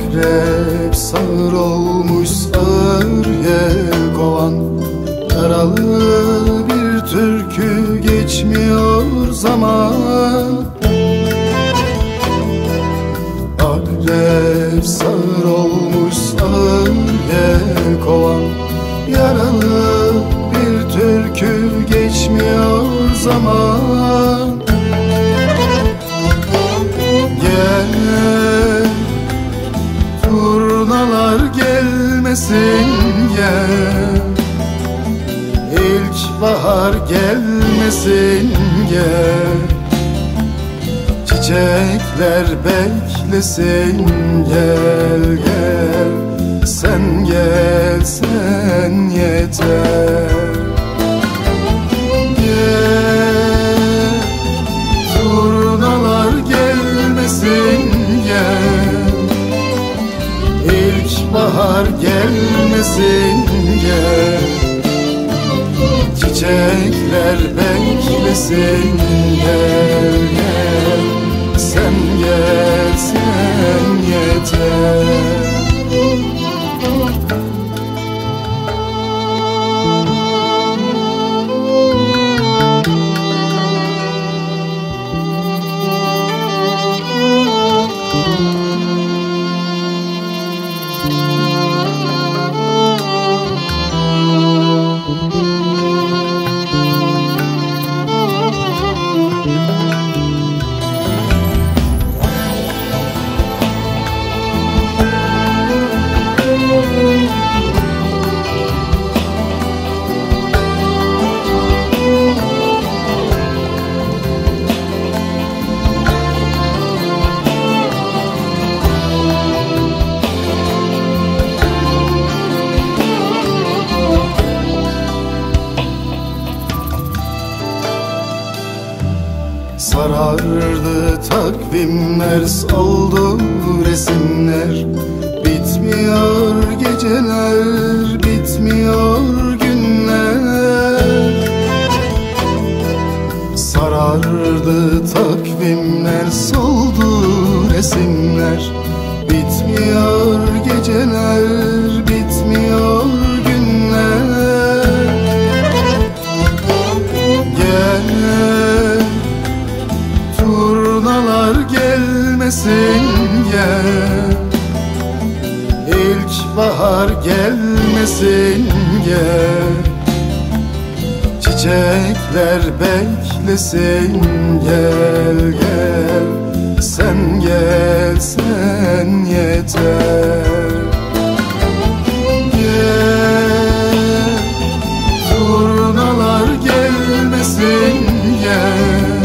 Akrep sağır olmuş sağır yelkovan, yaralı bir türkü geçmiyor zaman. Akrep sağır olmuş sağır yelkovan, yaralı bir türkü geçmiyor zaman. Gel, turnalar gelmesin gel, İlkbahar gelmesin gel, çiçekler beklesin gel gel, sen gelsen yeter. Gel, turnalar gelmesin gel, İlkbahar gelmesin gel, çiçekler beklesin gel gel, sen gelsen yeter. Sarardı takvimler, soldu resimler, bitmiyor geceler, bitmiyor günler. Sarardı takvimler, soldu resimler, bitmiyor geceler, bitmiyor günler. Gel, turnalar gelmesin gel, İlkbahar gelmesin gel, çiçekler beklesin gel gel, sen gelsen yeter. Gel, turnalar gelmesin gel,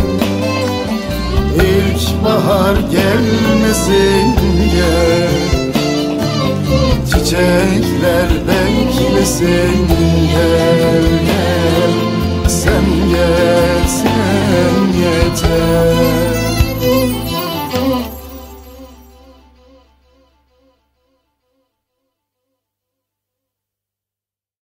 İlkbahar gelmesin gel, çiçekler beklesin gel gel, sen gelsen yeter.